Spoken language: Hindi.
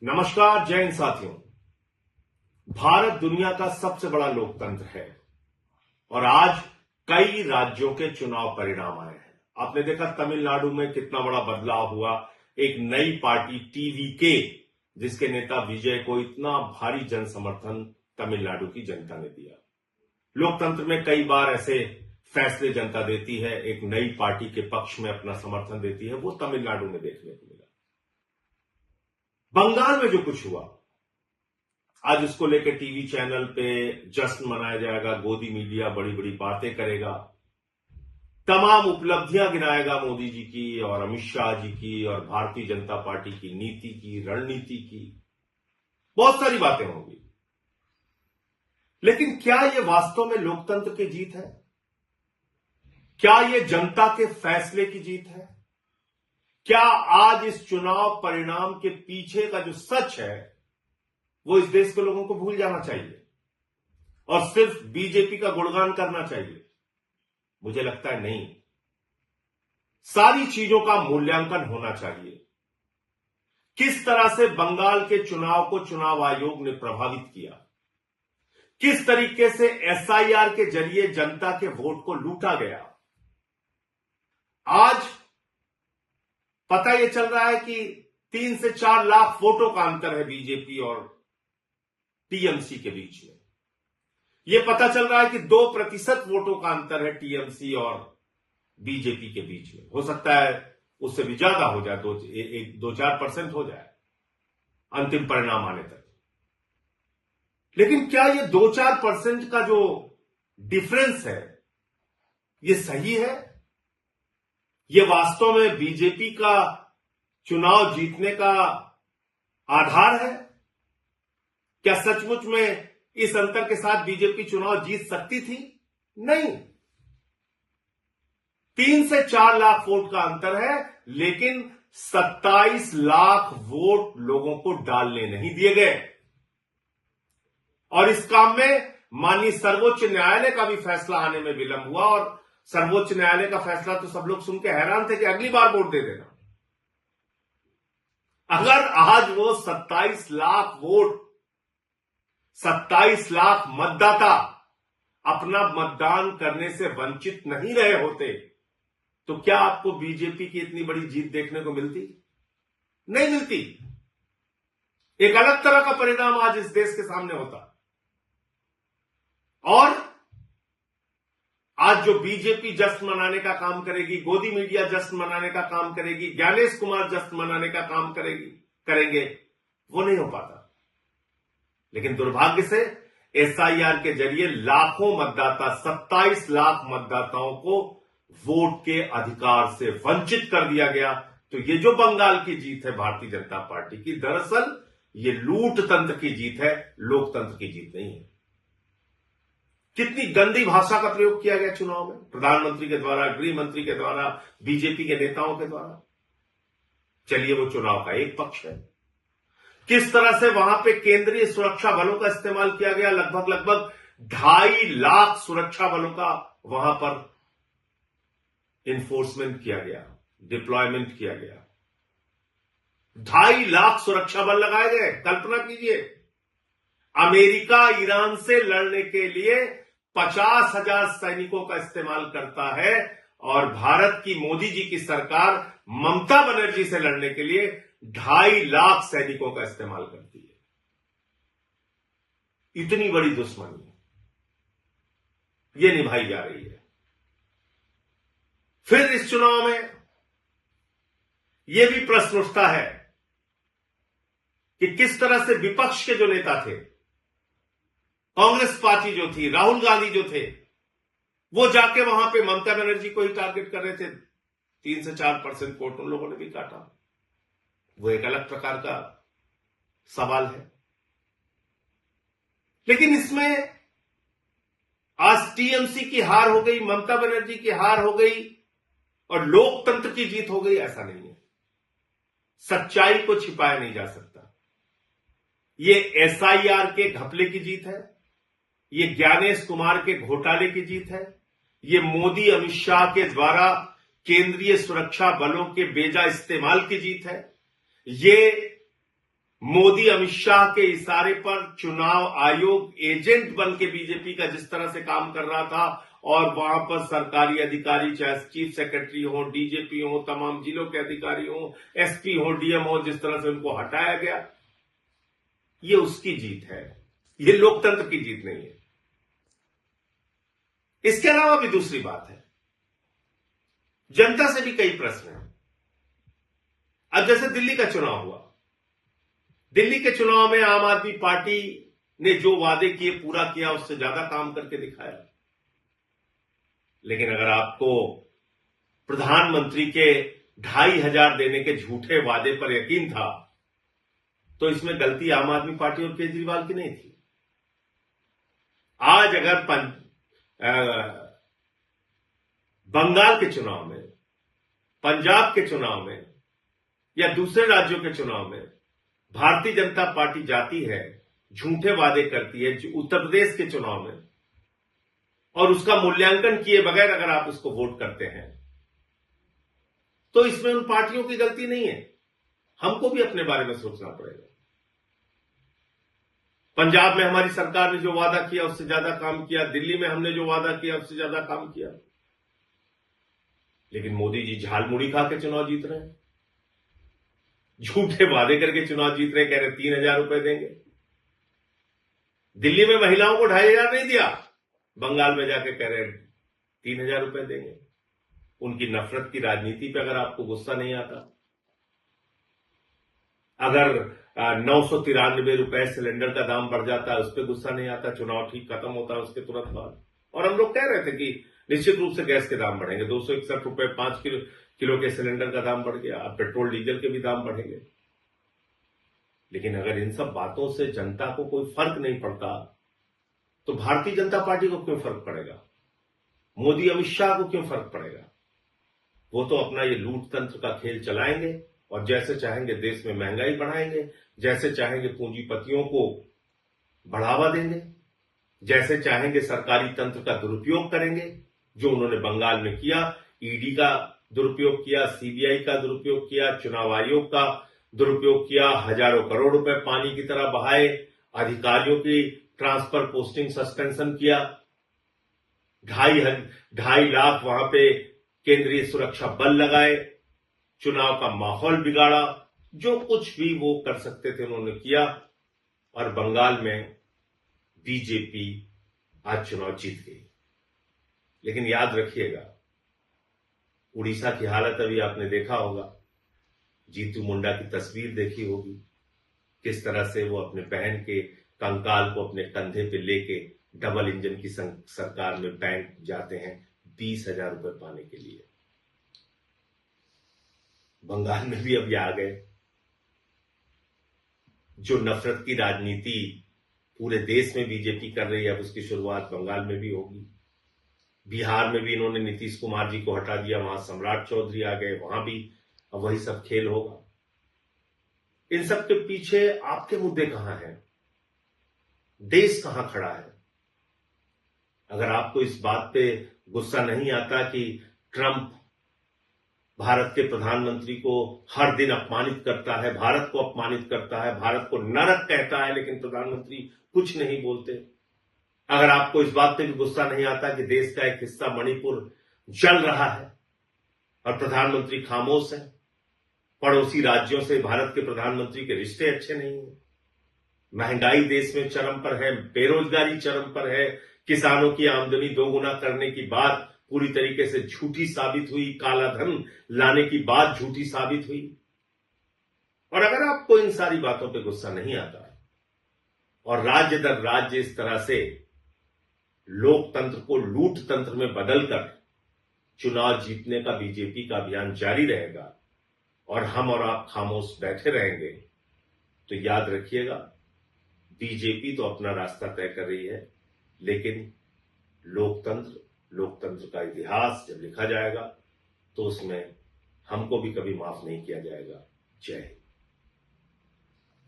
नमस्कार, जय हिंद साथियों। भारत दुनिया का सबसे बड़ा लोकतंत्र है और आज कई राज्यों के चुनाव परिणाम आए हैं। आपने देखा तमिलनाडु में कितना बड़ा बदलाव हुआ। एक नई पार्टी टीवीके, जिसके नेता विजय को इतना भारी जन समर्थन तमिलनाडु की जनता ने दिया। लोकतंत्र में कई बार ऐसे फैसले जनता देती है, एक नई पार्टी के पक्ष में अपना समर्थन देती है। वो तमिलनाडु में देखने को मिला। बंगाल में जो कुछ हुआ, आज उसको लेकर टीवी चैनल पे जश्न मनाया जाएगा। गोदी मीडिया बड़ी बड़ी बातें करेगा, तमाम उपलब्धियां गिनाएगा मोदी जी की और अमित शाह जी की और भारतीय जनता पार्टी की नीति की, रणनीति की, बहुत सारी बातें होंगी। लेकिन क्या यह वास्तव में लोकतंत्र की जीत है? क्या यह जनता के फैसले की जीत है? क्या आज इस चुनाव परिणाम के पीछे का जो सच है वो इस देश के लोगों को भूल जाना चाहिए और सिर्फ बीजेपी का गुणगान करना चाहिए? मुझे लगता है नहीं। सारी चीजों का मूल्यांकन होना चाहिए। किस तरह से बंगाल के चुनाव को चुनाव आयोग ने प्रभावित किया, किस तरीके से एसआईआर के जरिए जनता के वोट को लूटा गया। आज पता यह चल रहा है कि 3 से 4 लाख वोटों का अंतर है बीजेपी और टीएमसी के बीच में। यह पता चल रहा है कि 2% वोटों का अंतर है टीएमसी और बीजेपी के बीच में। हो सकता है उससे भी ज्यादा हो जाए, 2-4% हो जाए अंतिम परिणाम आने तक। लेकिन क्या यह 2-4% का जो डिफरेंस है यह सही है? यह वास्तव में बीजेपी का चुनाव जीतने का आधार है? क्या सचमुच में इस अंतर के साथ बीजेपी चुनाव जीत सकती थी? नहीं। 3 से 4 लाख वोट का अंतर है, लेकिन 27 लाख वोट लोगों को डालने नहीं दिए गए। और इस काम में माननीय सर्वोच्च न्यायालय का भी फैसला आने में विलंब हुआ और सर्वोच्च न्यायालय का फैसला तो सब लोग सुन के हैरान थे कि अगली बार वोट दे देना। अगर आज वो 27 लाख वोट, 27 लाख मतदाता अपना मतदान करने से वंचित नहीं रहे होते, तो क्या आपको बीजेपी की इतनी बड़ी जीत देखने को मिलती? नहीं मिलती। एक अलग तरह का परिणाम आज इस देश के सामने होता। और आज जो बीजेपी जश्न मनाने का काम करेगी, गोदी मीडिया जश्न मनाने का काम करेगी, ज्ञानेश कुमार जश्न मनाने का काम करेंगे, वो नहीं हो पाता। लेकिन दुर्भाग्य से एसआईआर के जरिए लाखों मतदाता, 27 लाख मतदाताओं को वोट के अधिकार से वंचित कर दिया गया। तो ये जो बंगाल की जीत है भारतीय जनता पार्टी की, दरअसल ये लूट तंत्र की जीत है, लोकतंत्र की जीत नहीं है। कितनी गंदी भाषा का प्रयोग किया गया चुनाव में, प्रधानमंत्री के द्वारा, गृह मंत्री के द्वारा, बीजेपी के नेताओं के द्वारा। चलिए, वो चुनाव का एक पक्ष है। किस तरह से वहां पे केंद्रीय सुरक्षा बलों का इस्तेमाल किया गया, लगभग 2.5 लाख सुरक्षा बलों का वहां पर इन्फोर्समेंट किया गया, डिप्लॉयमेंट किया गया। 2.5 लाख सुरक्षा बल लगाए गए। कल्पना कीजिए, अमेरिका ईरान से लड़ने के लिए 50,000 सैनिकों का इस्तेमाल करता है और भारत की मोदी जी की सरकार ममता बनर्जी से लड़ने के लिए 2.5 लाख सैनिकों का इस्तेमाल करती है। इतनी बड़ी दुश्मनी ये निभाई जा रही है। फिर इस चुनाव में यह भी प्रश्न उठता है कि किस तरह से विपक्ष के जो नेता थे, कांग्रेस पार्टी जो थी, राहुल गांधी जो थे, वो जाके वहां पे ममता बनर्जी को ही टारगेट कर रहे थे। 3 से 4% वोट उन लोगों ने भी काटा। वो एक अलग प्रकार का सवाल है। लेकिन इसमें आज टीएमसी की हार हो गई, ममता बनर्जी की हार हो गई और लोकतंत्र की जीत हो गई, ऐसा नहीं है। सच्चाई को छिपाया नहीं जा सकता। ये एसआईआर के घपले की जीत है, ये ज्ञानेश कुमार के घोटाले की जीत है, ये मोदी अमित शाह के द्वारा केंद्रीय सुरक्षा बलों के बेजा इस्तेमाल की जीत है, ये मोदी अमित शाह के इशारे पर चुनाव आयोग एजेंट बन के बीजेपी का जिस तरह से काम कर रहा था और वहां पर सरकारी अधिकारी चाहे चीफ सेक्रेटरी हो, डीजीपी हो, तमाम जिलों के अधिकारी हो, एसपी हो, डीएम हो, जिस तरह से उनको हटाया गया, ये उसकी जीत है, ये लोकतंत्र की जीत नहीं है। इसके अलावा भी दूसरी बात है, जनता से भी कई प्रश्न हैं। अब जैसे दिल्ली का चुनाव हुआ, दिल्ली के चुनाव में आम आदमी पार्टी ने जो वादे किए पूरा किया, उससे ज्यादा काम करके दिखाया। लेकिन अगर आपको प्रधानमंत्री के 2,500 देने के झूठे वादे पर यकीन था, तो इसमें गलती आम आदमी पार्टी और केजरीवाल की नहीं थी। आज अगर बंगाल के चुनाव में, पंजाब के चुनाव में या दूसरे राज्यों के चुनाव में भारतीय जनता पार्टी जाती है, झूठे वादे करती है, उत्तर प्रदेश के चुनाव में, और उसका मूल्यांकन किए बगैर अगर आप उसको वोट करते हैं, तो इसमें उन पार्टियों की गलती नहीं है। हमको भी अपने बारे में सोचना पड़ेगा। पंजाब में हमारी सरकार ने जो वादा किया उससे ज्यादा काम किया, दिल्ली में हमने जो वादा किया उससे ज्यादा काम किया, लेकिन मोदी जी झालमुड़ी खा के चुनाव जीत रहे हैं, झूठे वादे करके चुनाव जीत रहे, कह रहे 3,000 रुपए देंगे। दिल्ली में महिलाओं को 2,500 नहीं दिया, बंगाल में जाके कह रहे 3,000 रुपए देंगे। उनकी नफरत की राजनीति पे अगर आपको गुस्सा नहीं आता, अगर 993 रुपए सिलेंडर का दाम बढ़ जाता है उस पर गुस्सा नहीं आता, चुनाव ठीक खत्म होता है उसके तुरंत बाद, और हम लोग कह रहे थे कि निश्चित रूप से गैस के दाम बढ़ेंगे, 261 रुपए 5 किलो के सिलेंडर का दाम बढ़ गया, अब पेट्रोल डीजल के भी दाम बढ़ेंगे। लेकिन अगर इन सब बातों से जनता को कोई फर्क नहीं पड़ता, तो भारतीय जनता पार्टी को क्यों फर्क पड़ेगा? मोदी अमित शाह को क्यों फर्क पड़ेगा? वो तो अपना ये लूट तंत्र का खेल चलाएंगे और जैसे चाहेंगे देश में महंगाई बढ़ाएंगे, जैसे चाहेंगे पूंजीपतियों को बढ़ावा देंगे, जैसे चाहेंगे सरकारी तंत्र का दुरुपयोग करेंगे, जो उन्होंने बंगाल में किया। ईडी का दुरुपयोग किया, सीबीआई का दुरुपयोग किया, चुनाव आयोग का दुरुपयोग किया, हजारों करोड़ रुपए पानी की तरह बहाए, अधिकारियों की ट्रांसफर पोस्टिंग सस्पेंशन किया, 2.5 लाख वहां पे केंद्रीय सुरक्षा बल लगाए, चुनाव का माहौल बिगाड़ा, जो कुछ भी वो कर सकते थे उन्होंने किया, और बंगाल में बीजेपी आज चुनाव जीत गई। लेकिन याद रखिएगा, उड़ीसा की हालत अभी आपने देखा होगा, जीतू मुंडा की तस्वीर देखी होगी, किस तरह से वो अपने बहन के कंकाल को अपने कंधे पे लेके डबल इंजन की सरकार में बैंक जाते हैं 20,000 रुपए पाने के लिए। बंगाल में भी अब ये आ गए। जो नफरत की राजनीति पूरे देश में बीजेपी कर रही है, अब उसकी शुरुआत बंगाल में भी होगी। बिहार में भी इन्होंने नीतीश कुमार जी को हटा दिया, वहां सम्राट चौधरी आ गए, वहां भी अब वही सब खेल होगा। इन सब के पीछे आपके मुद्दे कहां हैं? देश कहां खड़ा है? अगर आपको इस बात पे गुस्सा नहीं आता कि ट्रंप भारत के प्रधानमंत्री को हर दिन अपमानित करता है, भारत को अपमानित करता है, भारत को नरक कहता है, लेकिन प्रधानमंत्री कुछ नहीं बोलते, अगर आपको इस बात पे भी गुस्सा नहीं आता कि देश का एक हिस्सा मणिपुर जल रहा है और प्रधानमंत्री खामोश है, पड़ोसी राज्यों से भारत के प्रधानमंत्री के रिश्ते अच्छे नहीं है, महंगाई देश में चरम पर है, बेरोजगारी चरम पर है, किसानों की आमदनी दोगुना करने की बात पूरी तरीके से झूठी साबित हुई, काला धन लाने की बात झूठी साबित हुई, और अगर आपको इन सारी बातों पे गुस्सा नहीं आता और राज्य दर राज्य इस तरह से लोकतंत्र को लूट तंत्र में बदलकर चुनाव जीतने का बीजेपी का अभियान जारी रहेगा और हम और आप खामोश बैठे रहेंगे, तो याद रखिएगा, बीजेपी तो अपना रास्ता तय कर रही है, लेकिन लोकतंत्र का इतिहास जब लिखा जाएगा तो उसमें हमको भी कभी माफ नहीं किया जाएगा। जय हिंद।